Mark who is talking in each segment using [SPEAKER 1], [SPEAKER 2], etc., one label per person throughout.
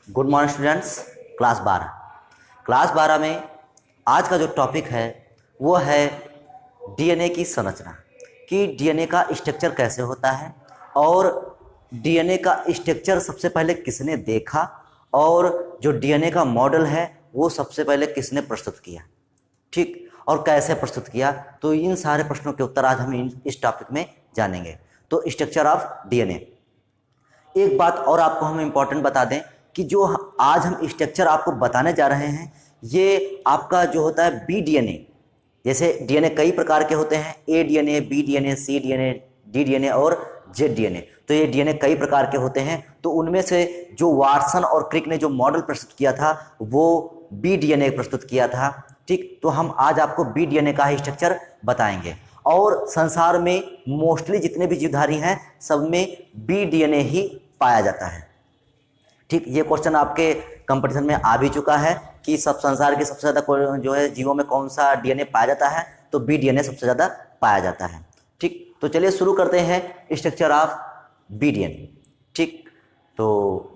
[SPEAKER 1] Good morning students. Class 12 में आज का जो टॉपिक है वो है डीएनए की संरचना, कि डीएनए का स्ट्रक्चर कैसे होता है और डीएनए का स्ट्रक्चर सबसे पहले किसने देखा और जो डीएनए का मॉडल है वो सबसे पहले किसने प्रस्तुत किया, ठीक, और कैसे प्रस्तुत किया। तो इन सारे प्रश्नों के उत्तर आज हम इस टॉपिक में जानेंगे। तो स्ट्रक्चर ऑफ डीएनए। एक बात और आपको हम इम्पोर्टेंट बता दें कि जो आज हम स्ट्रक्चर आपको बताने जा रहे हैं ये आपका जो होता है बी डीएनए। जैसे डीएनए कई प्रकार के होते हैं, ए डीएनए, बी डीएनए, सी डीएनए, डी डीएनए और जेड डीएनए। तो ये डीएनए कई प्रकार के होते हैं। तो उनमें से जो वाटसन और क्रिक ने जो मॉडल प्रस्तुत किया था वो बी डीएनए प्रस्तुत किया था, ठीक। तो हम आज आपको बी डीएनए का ही स्ट्रक्चर बताएंगे और संसार में मोस्टली जितने भी जीवधारी हैं सब में बी डीएनए ही पाया जाता है, ठीक। ये क्वेश्चन आपके कंपटीशन में आ भी चुका है कि सब संसार के सबसे ज़्यादा जो है जीवों में कौन सा डीएनए पाया जाता है, तो बी डीएनए सबसे ज़्यादा पाया जाता है, ठीक। तो चलिए शुरू करते हैं स्ट्रक्चर ऑफ बी डीएनए, ठीक। तो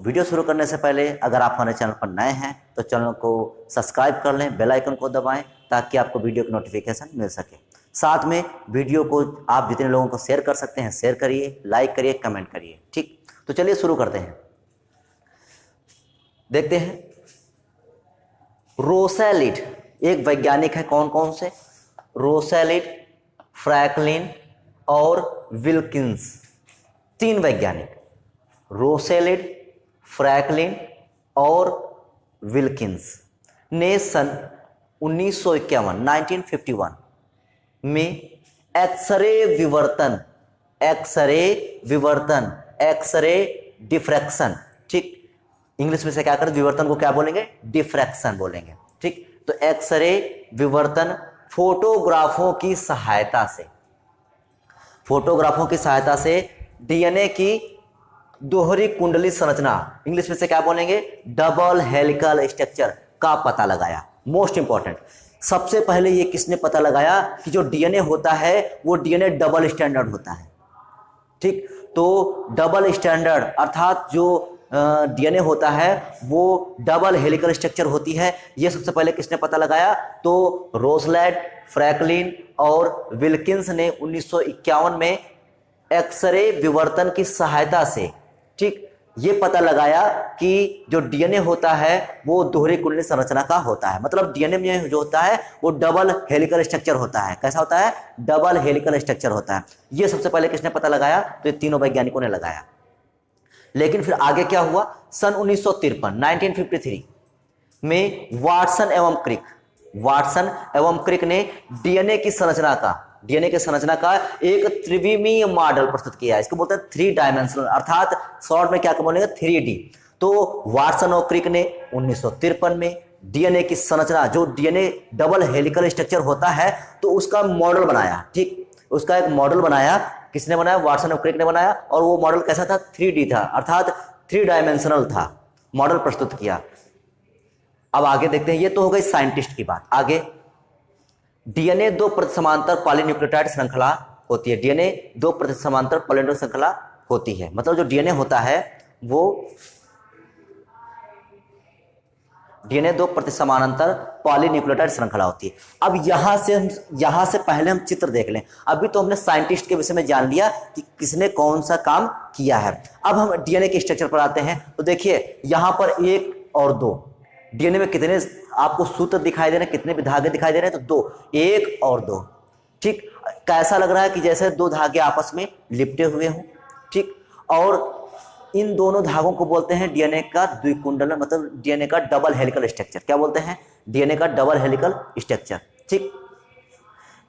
[SPEAKER 1] वीडियो शुरू करने से पहले अगर आप हमारे चैनल पर नए हैं तो चैनल को सब्सक्राइब कर लें, बेल आइकन को दबाएं ताकि आपको वीडियो की नोटिफिकेशन मिल सके। साथ में वीडियो को आप जितने लोगों को शेयर कर सकते हैं शेयर करिए, लाइक करिए, कमेंट करिए, ठीक। तो चलिए शुरू करते हैं। देखते हैं रोसेलिड एक वैज्ञानिक है, कौन कौन से, रोसेलिड, फ्रैंकलिन और विल्किंस, तीन वैज्ञानिक, रोसेलिड, फ्रैंकलिन और विल्किंस ने सन 1951 1951 में एक्सरे डिफ्रैक्शन, ठीक। इंग्लिश में से क्या करें, विवर्तन को क्या बोलेंगे, डिफ्रैक्शन बोलेंगे, ठीक। तो एक्सरे विवर्तन फोटोग्राफों की सहायता से डीएनए की दोहरी कुंडली संरचना, इंग्लिश में से क्या बोलेंगे, डबल हेलिकल स्ट्रक्चर का पता लगाया। मोस्ट इंपॉर्टेंट, सबसे पहले ये किसने पता लगाया कि जो डीएनए होता है वो डीएनए डबल स्टैंडर्ड होता है, ठीक। तो डबल स्टैंडर्ड अर्थात जो डीएनए होता है वो डबल हेलिकल स्ट्रक्चर होती है, ये सबसे पहले किसने पता लगाया, तो रोसेलिड, फ्रैंकलिन और विल्किंस ने 1951 में एक्सरे विवर्तन की सहायता से, ठीक, ये पता लगाया कि जो डीएनए होता है वो दोहरी कुंडली संरचना का होता है। मतलब डीएनए में जो होता है वो डबल हेलिकल स्ट्रक्चर होता है। कैसा होता है, डबल हेलिकल स्ट्रक्चर होता है। ये सबसे पहले किसने पता लगाया, तो ये तीनों वैज्ञानिकों ने लगाया। लेकिन फिर आगे क्या हुआ, सन 1953 में वाटसन एवं क्रिक ने डीएनए की संरचना का एक त्रिविमीय मॉडल प्रस्तुत किया है। इसको बोलते हैं 3 डायमेंशनल, अर्थात शॉर्ट में क्या बोलेंगे 3D। तो वाटसन और क्रिक ने 1953 में डीएनए की संरचना, जो डीएनए डबल हेलिकल स्ट्रक्चर होता है, तो उसका मॉडल बनाया, ठीक। उसका एक मॉडल बनाया, किसने बनाया, वाटसन और क्रिक ने बनाया। और वो मॉडल कैसा था, 3D था, अर्थात 3 डायमेंशनल था, मॉडल प्रस्तुत किया। अब आगे देखते हैं, ये तो हो गई साइंटिस्ट की बात। आगे डीएनए 2 प्रतिसमांतर पॉलीन्यूक्लियोटाइड श्रृंखला होती है, डीएनए 2 प्रतिसमांतर पॉलीन्यूक्लियोटाइड श्रृंखला होती है। मतलब जो डीएनए होता है वो डीएनए 2 प्रतिसमानांतर पॉलीन्यूक्लियोटाइड श्रृंखला होती है। अब यहां से पहले हम चित्र देख लें। अभी तो हमने साइंटिस्ट के विषय में जान लिया कि किसने कौन सा काम किया है। अब हम डीएनए के स्ट्रक्चर पर आते हैं। तो देखिए यहां पर 1 और 2, डीएनए में कितने आपको सूत्र दिखाई दे रहे हैं, कितने भी धागे दिखाई दे रहे हैं, तो 2, 1 और 2, ठीक। कैसा लग रहा है कि जैसे 2 धागे आपस में लिपटे हुए हों, ठीक। और इन दोनों धागों को बोलते हैं डीएनए का द्विकुंडल, मतलब डीएनए का डबल हेलिकल स्ट्रक्चर। क्या बोलते हैं, डीएनए का डबल हेलिकल स्ट्रक्चर, ठीक।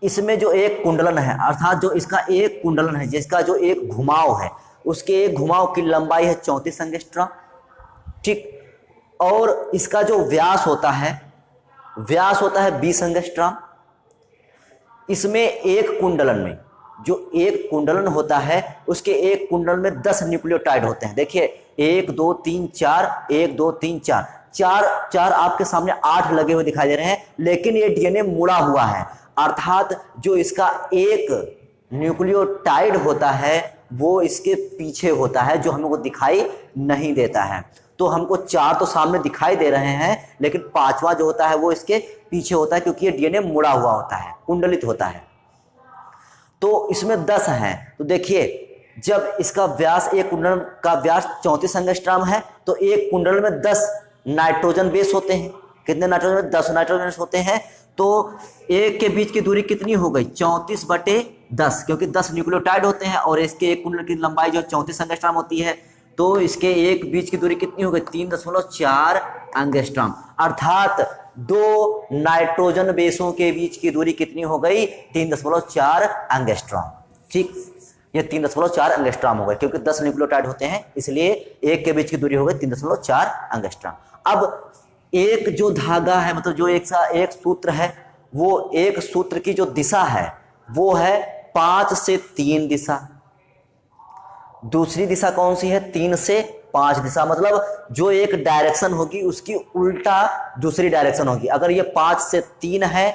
[SPEAKER 1] इसमें जो एक कुंडलन है, अर्थात जो इसका एक कुंडलन है, जिसका जो एक घुमाव है, उसके एक घुमाव की लंबाई है 34 एंगस्ट्रॉम, ठीक। और इसका जो व्यास होता है 20 एंगस्ट्रॉम। इसमें एक कुंडलन में जो एक कुंडलन होता है उसके एक कुंडल में 10 न्यूक्लियोटाइड होते हैं। देखिए 1 2 3 4, 1 2 3 4, 4 आपके सामने 8 लगे हुए दिखाई दे रहे हैं, लेकिन ये डीएनए मुड़ा हुआ है, अर्थात जो इसका एक न्यूक्लियोटाइड होता है वो इसके पीछे होता है, जो हमको दिखाई नहीं देता है। तो हमको 4 तो सामने दिखाई दे रहे हैं, लेकिन 5वां जो होता है वो इसके पीछे होता है, क्योंकि ये डीएनए मुड़ा हुआ होता है, कुंडलित होता है। तो इसमें 10 हैं। तो देखिए, जब इसका व्यास, एक कुंडल का व्यास 34 एंगस्ट्रॉम है, तो एक कुंडल में 10 नाइट्रोजन बेस होते हैं। कितने नाइट्रोजन? 10 नाइट्रोजन बेस होते हैं। तो एक के बीच की दूरी कितनी हो गई? 34/10, क्योंकि 10 न्यूक्लियोटाइड होते हैं और इसके एक कुंडल की लंबाई जो 34 एंगस्ट्रॉम होती है, तो इसके एक बीच की दूरी कितनी हो गई? 3.4 एंगस्ट्रॉम। अर्थात 2 नाइट्रोजन बेसों के बीच की दूरी कितनी हो गई? 3.4 एंगस्ट्रॉम। ठीक, ये 3.4 एंगस्ट्रॉम हो गए, क्योंकि 10 न्यूक्लियोटाइड होते हैं, इसलिए एक के बीच की दूरी हो गई 3.4 एंगस्ट्रॉम। अब एक जो धागा है, मतलब जो एक सूत्र है, वो एक सूत्र की जो दिशा है वो है 5 से 3 दिशा। दूसरी दिशा कौन सी है? 3 से 5 दिशा। मतलब जो एक डायरेक्शन होगी उसकी उल्टा दूसरी डायरेक्शन होगी। अगर ये 5 से 3 है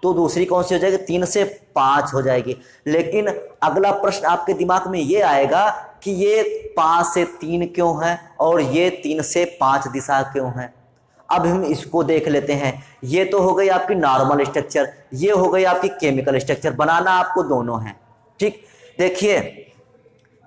[SPEAKER 1] तो दूसरी कौन सी हो जाएगी? 3 से 5 हो जाएगी। लेकिन अगला प्रश्न आपके दिमाग में ये आएगा कि ये 5 से 3 क्यों है और ये 3 से 5 दिशा क्यों है? अब हम इसको देख लेते हैं। ये तो हो गई आपकी नॉर्मल स्ट्रक्चर, ये हो गई आपकी केमिकल स्ट्रक्चर। बनाना आपको दोनों है। ठीक, देखिए,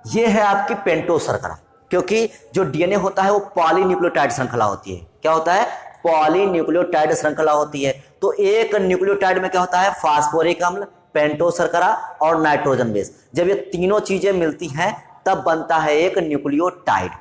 [SPEAKER 1] ये है आपकी पेंटो शर्करा, क्योंकि जो डीएनए होता है वो पॉलीन्यूक्लियोटाइड श्रृंखला होती है। क्या होता है? पॉलीन्यूक्लियोटाइड श्रृंखला होती है। तो एक न्यूक्लियोटाइड में क्या होता है? फास्फोरिक अम्ल, पेंटो शर्करा और नाइट्रोजन बेस। जब ये तीनों चीजें मिलती हैं तब बनता है एक न्यूक्लियोटाइड।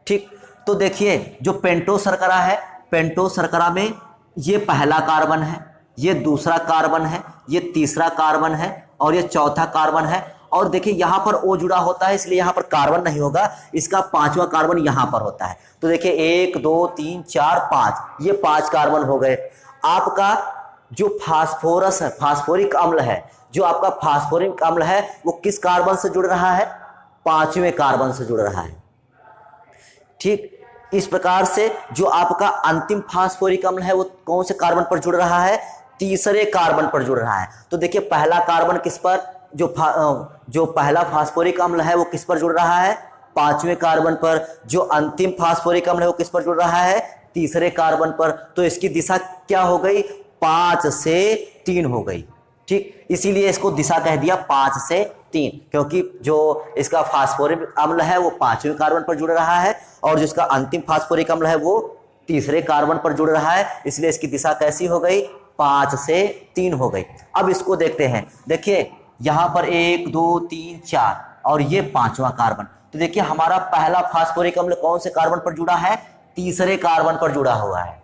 [SPEAKER 1] ठीक, तो देखिए, जो पेंटो शर्करा है, पेंटो शर्करा में ये पहला कार्बन है, ये दूसरा कार्बन है, ये तीसरा कार्बन है और ये चौथा कार्बन है। और देखिए, यहां पर O जुड़ा होता है, इसलिए यहां पर कार्बन नहीं होगा, इसका 5वां कार्बन यहां पर होता है। तो देखिए, 1 2 3 4 5, ये 5 कार्बन हो गए। आपका जो फास्फोरस है, फास्फोरिक अम्ल है, जो आपका फास्फोरिक अम्ल है वो किस कार्बन से जुड़ रहा है? 5वें कार्बन से जुड़ रहा है। ठीक, इस प्रकार से जो आपका अंतिम फास्फोरिक अम्ल है वो कौन से कार्बन पर जुड़ रहा है? तीसरे कार्बन पर जुड़ रहा है। तो देखिए, पहला कार्बन किस पर, जो पहला फास्फोरिक अम्ल है वो किस पर जुड़ रहा है? 5वें कार्बन पर। जो अंतिम फास्फोरिक अम्ल है वो किस पर जुड़ रहा है? तीसरे कार्बन पर। तो इसकी दिशा क्या हो गई? 5 से 3 हो गई। ठीक, इसीलिए इसको दिशा कह दिया 5 से 3, क्योंकि जो इसका फास्फोरिक अम्ल है वो 5वें कार्बन पर जुड़ रहा है और जिसका अंतिम फास्फोरिक अम्ल है वो तीसरे कार्बन पर जुड़ रहा है, इसलिए इसकी दिशा कैसी हो गई? 5 से 3 हो गई। अब इसको देखते हैं। देखिए, यहां पर 1 2 3 4 और ये 5वां कार्बन। तो देखिए, हमारा पहला फास्फोरिक अम्ल कौन से कार्बन पर जुड़ा है? तीसरे कार्बन पर जुड़ा हुआ है।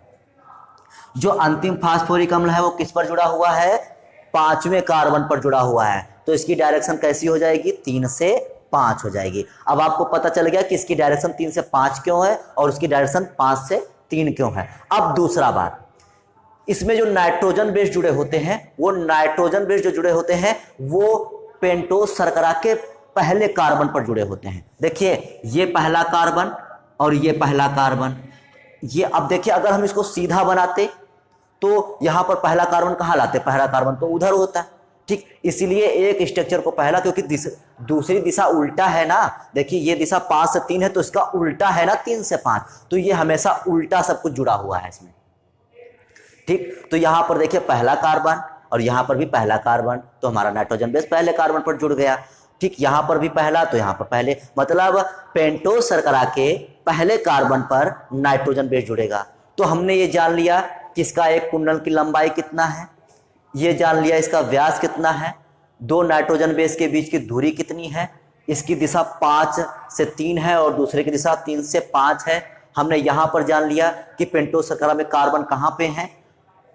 [SPEAKER 1] जो अंतिम फास्फोरिक अम्ल है वो किस पर जुड़ा हुआ है? 5वें कार्बन पर जुड़ा हुआ है। तो इसकी डायरेक्शन कैसी हो जाएगी? 3 से 5 हो जाएगी। अब आपको पता चल गया कि इसकी डायरेक्शन 3 से 5 क्यों है और उसकी डायरेक्शन 5 से 3 क्यों है। अब दूसरा बात, इसमें जो नाइट्रोजन बेस जुड़े होते हैं, वो नाइट्रोजन बेस जो जुड़े होते हैं वो पेंटोस शर्करा के पहले कार्बन पर जुड़े होते हैं। देखिए, ये पहला कार्बन और ये पहला कार्बन। ये अब देखिए, अगर हम इसको सीधा बनाते तो यहां पर पहला कार्बन कहां लाते? पहला कार्बन तो उधर होता। ठीक, इसीलिए एक स्ट्रक्चर को पहला, क्योंकि दूसरी दिशा उल्टा है ना। देखिए, ये दिशा 5 से 3 है तो इसका उल्टा है ना 3 से 5, तो ये हमेशा उल्टा सब कुछ जुड़ा हुआ है इसमें। ठीक, तो यहां पर देखिए पहला कार्बन और यहां पर भी पहला कार्बन, तो हमारा नाइट्रोजन बेस पहले कार्बन पर जुड़ गया। ठीक, यहां पर भी पहला तो यहां पर पहले, मतलब पेंटोस शर्करा के पहले कार्बन पर नाइट्रोजन बेस जुड़ेगा। तो हमने ये जान लिया कि इसका एक कुंडल की लंबाई कितना है, ये जान लिया इसका व्यास कितना है, 2 नाइट्रोजन बेस के बीच की दूरी कितनी है, इसकी दिशा 5 से 3 है और दूसरे की दिशा 3 से 5 है। हमने यहां पर जान लिया कि पेंटोस शर्करा में कार्बन कहां पे है?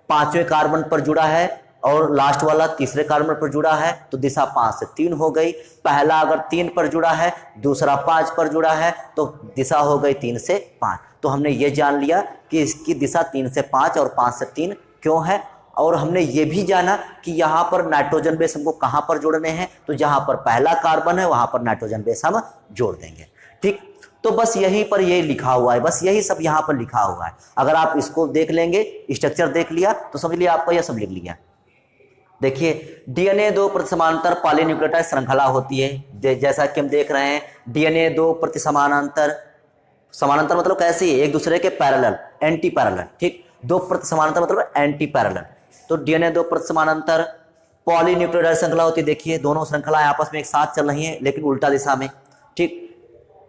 [SPEAKER 1] 5वें कार्बन पर जुड़ा है और लास्ट वाला तीसरे कार्बन पर जुड़ा है, तो दिशा 5 से 3 हो गई। पहला अगर 3 पर जुड़ा है, दूसरा 5 पर जुड़ा है, तो दिशा हो गई 3 से 5। तो हमने ये जान लिया कि इसकी दिशा 3 से 5 और 5 से 3 क्यों है। और हमने ये भी जाना कि यहाँ पर नाइट्रोजन बेस हमको कहाँ पर जोड़ने हैं, तो जहाँ पर पहला कार्बन है वहाँ पर नाइट्रोजन बेस हम जोड़ देंगे। ठीक, तो बस यहीं पर ये लिखा हुआ है, बस यही सब यहाँ पर लिखा हुआ है। अगर आप इसको देख लेंगे, स्ट्रक्चर देख लिया, तो समझ लिया आपका यह सब लिख लिया। देखिए, डीएनए 2 प्रतिसमानांतर पॉलीन्यूक्लियोटाइड श्रृंखला होती है। जैसा कि हम देख रहे हैं, डीएनए 2 प्रतिसमानांतर समानांतर मतलब कैसी है, एक दूसरे के पैरेलल, एंटी पैरेलल, ठीक। दो प्रति समानांतर मतलब एंटी पैरेलल। तो डीएनए दो प्रति समानांतर पॉलीन्यूक्लियोटाइड श्रृंखला होती है। देखिए दोनों श्रृंखलाएं आपस में एक साथ चल रही हैं लेकिन उल्टा दिशा में, ठीक।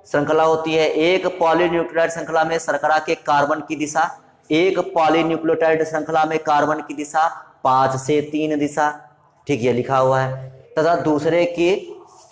[SPEAKER 1] श्रृंखला होती है, एक पॉलीन्यूक्लियोटाइड श्रृंखला में शर्करा के कार्बन की दिशा, एक पॉलीन्यूक्लियोटाइड श्रृंखला में कार्बन की दिशा 5 से 3 दिशा, ठीक, ये लिखा हुआ है, तथा दूसरे की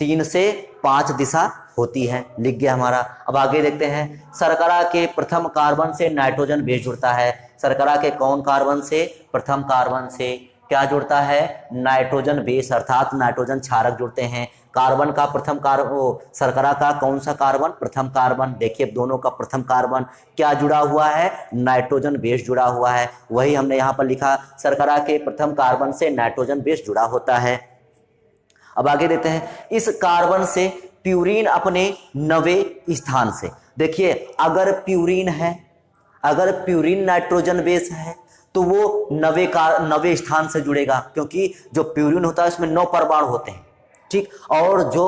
[SPEAKER 1] 3 से 5 दिशा होती है, लिख गया हमारा। अब आगे देखते हैं, शर्करा के प्रथम कार्बन से नाइट्रोजन बेस जुड़ता है। शर्करा के कौन कार्बन से, प्रथम कार्बन से क्या जुड़ता है, नाइट्रोजन बेस अर्थात नाइट्रोजन क्षारक जुड़ते हैं। कार्बन का प्रथम कार्बन, शर्करा का कौन सा कार्बन, प्रथम कार्बन। देखिए दोनों का प्रथम कार्बन क्या जुड़ा हुआ है, नाइट्रोजन बेस जुड़ा हुआ है। वही हमने यहाँ पर लिखा, शर्करा के प्रथम कार्बन से नाइट्रोजन बेस जुड़ा होता है। अब आगे देते हैं, इस कार्बन से प्यूरीन अपने नवे स्थान से, देखिए अगर प्यूरीन है, अगर प्यूरीन नाइट्रोजन बेस है तो वो नवे स्थान से जुड़ेगा, क्योंकि जो प्यूरीन होता है उसमें 9 परमाणु होते हैं, ठीक, और जो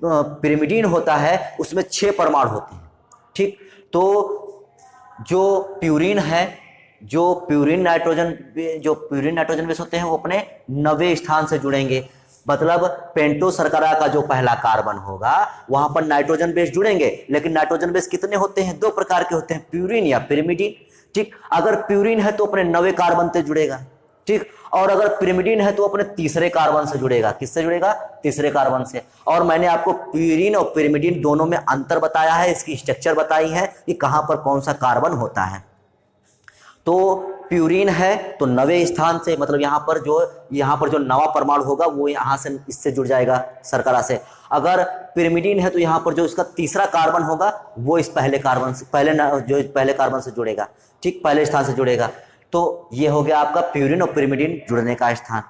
[SPEAKER 1] पिरिमिडीन होता है उसमें 6 परमाणु होते हैं, ठीक। तो जो प्यूरीन है, जो प्यूरीन नाइट्रोजन बेस होते हैं वो अपने नवे स्थान से जुड़ेंगे। मतलब पेंटो शर्करा का जो पहला कार्बन होगा वहां पर नाइट्रोजन बेस जुड़ेंगे, लेकिन नाइट्रोजन बेस कितने होते हैं, 2 प्रकार के होते हैं, प्यूरीन या पिरिमिडीन, ठीक। अगर प्यूरीन है तो अपने नवे कार्बन से जुड़ेगा, ठीक, और अगर पिरिमिडीन है तो अपने तीसरे कार्बन से जुड़ेगा। किससे जुड़ेगा, तीसरे कार्बन से। और मैंने आपको प्यूरीन और पिरिमिडीन दोनों में अंतर बताया है, इसकी स्ट्रक्चर बताई है कि कहां पर कौन सा कार्बन होता है। तो प्यूरीन है तो नवे स्थान से, मतलब यहाँ पर जो नवा परमाणु होगा वो यहाँ से इससे जुड़ जाएगा शर्करा से। अगर पिरिमिडीन है तो यहाँ पर जो इसका तीसरा कार्बन होगा वो इस पहले कार्बन से, पहले कार्बन से जुड़ेगा, ठीक, पहले स्थान से जुड़ेगा। तो ये हो गया आपका प्यूरीन और पिरिमिडीन जुड़ने का स्थान।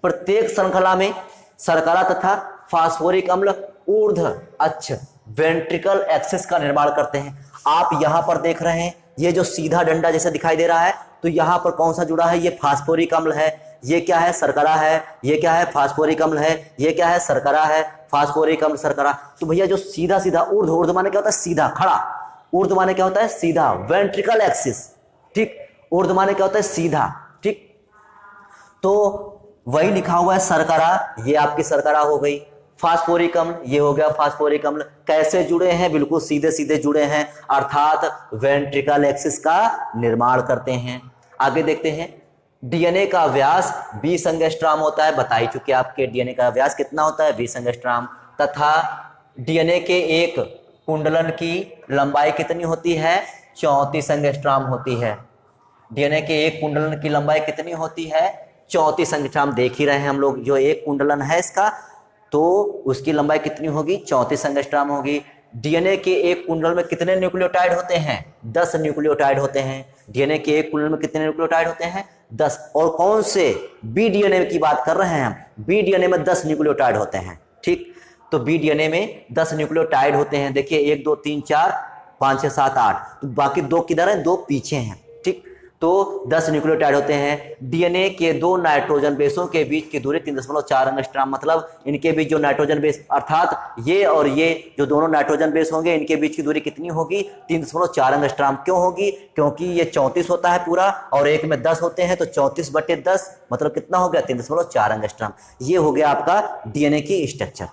[SPEAKER 1] प्रत्येक श्रृंखला में शर्करा तथा फास्फोरिक अम्ल ऊर्ध्व अक्ष वेंट्रिकल एक्सिस का निर्माण करते हैं। आप यहाँ पर देख रहे हैं ये जो सीधा डंडा जैसा दिखाई दे रहा है, तो यहाँ पर कौन सा जुड़ा है, ये फास्फोरिक अम्ल है, ये क्या है, शर्करा है, ये क्या है, फास्फोरिक अम्ल है, ये क्या है, शर्करा है, फास्फोरिक अम्ल शर्करा। तो भैया जो सीधा सीधा ऊर्ध्व माने क्या होता है, सीधा खड़ा, ऊर्ध्व माने क्या होता है, सीधा, वेंट्रिकल एक्सिस, ठीक, ऊर्ध्व माने क्या होता है, सीधा, ठीक। तो वही लिखा हुआ है शर्करा, ये आपकी शर्करा हो गई। फास्फोरिक अम्ल, ये हो गया फास्फोरिक अम्ल। कैसे जुड़े हैं, बिल्कुल सीधे सीधे जुड़े हैं, अर्थात वेंट्रिकल एक्सिस का निर्माण करते हैं। आगे देखते हैं, डीएनए का व्यास 20 एंगस्ट्रॉम होता है, बता ही चुके आपके डीएनए का व्यास कितना होता है, 20 एंगस्ट्रॉम, तथा डीएनए के एक कुंडलन की लंबाई कितनी होती है, 34 एंगस्ट्रॉम होती है। डीएनए के एक कुंडलन की लंबाई कितनी होती है, 34 एंगस्ट्रॉम। देख ही रहे हैं हम लोग, जो एक कुंडलन है इसका तो उसकी लंबाई कितनी होगी, 34 एंगस्ट्रॉम होगी। डीएनए के एक कुंडल में कितने न्यूक्लियोटाइड होते हैं, 10 न्यूक्लियोटाइड होते हैं। डीएनए के एक कुंडल में कितने न्यूक्लियोटाइड होते हैं, 10। और कौन से, बी डीएनए की बात कर रहे हैं हम, बी डीएनए में 10 न्यूक्लियोटाइड होते हैं, ठीक। तो बी डीएनए में 10 न्यूक्लियोटाइड होते हैं। देखिए 1 2 3 4 5 6 7 8, तो बाकी 2 किधर हैं, 2 पीछे हैं, ठीक। तो 10 न्यूक्लियोटाइड होते हैं। डीएनए के 2 नाइट्रोजन बेसों के बीच की दूरी 3.4 एंगस्ट्रॉम, मतलब इनके बीच जो नाइट्रोजन बेस अर्थात ये और ये जो दोनों नाइट्रोजन बेस होंगे इनके बीच की दूरी कितनी होगी, 3.4 एंगस्ट्रॉम। क्यों होगी, क्योंकि ये 34 होता है पूरा और एक में 10 होते हैं, तो 34/10 मतलब कितना हो गया, 3.4 एंगस्ट्रॉम। ये हो गया आपका डीएनए की स्ट्रक्चर,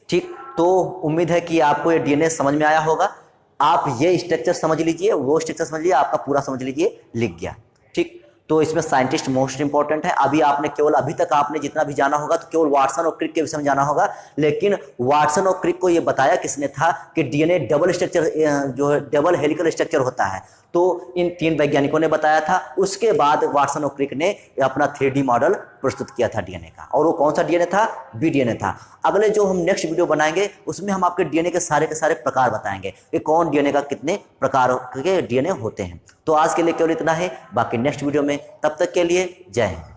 [SPEAKER 1] ठीक। तो उम्मीद है कि आपको ये डीएनए समझ में आया होगा। आप ये स्ट्रक्चर समझ लीजिए, वो स्ट्रक्चर समझ लीजिए, आपका पूरा समझ लीजिए, लिख गया, ठीक। तो इसमें साइंटिस्ट मोस्ट इंपॉर्टेंट है। अभी तक आपने जितना भी जाना होगा तो केवल वाटसन और क्रिक के विषय में जाना होगा, लेकिन वाटसन और क्रिक को ये बताया किसने था कि डीएनए डबल स्ट्रक्चर जो है डबल हेलिकल स्ट्रक्चर होता है, तो इन 3 वैज्ञानिकों ने बताया था। उसके बाद वाटसन और क्रिक ने अपना 3D मॉडल प्रस्तुत किया था डीएनए का, और वो कौन सा डीएनए था, बी डीएनए था। अगले जो हम नेक्स्ट वीडियो बनाएंगे उसमें हम आपके डीएनए के सारे प्रकार बताएंगे कि कौन डीएनए का कितने प्रकार के डीएनए होते हैं। तो आज के लिए केवल इतना है, बाकी नेक्स्ट वीडियो में, तब तक के लिए जय हिंद।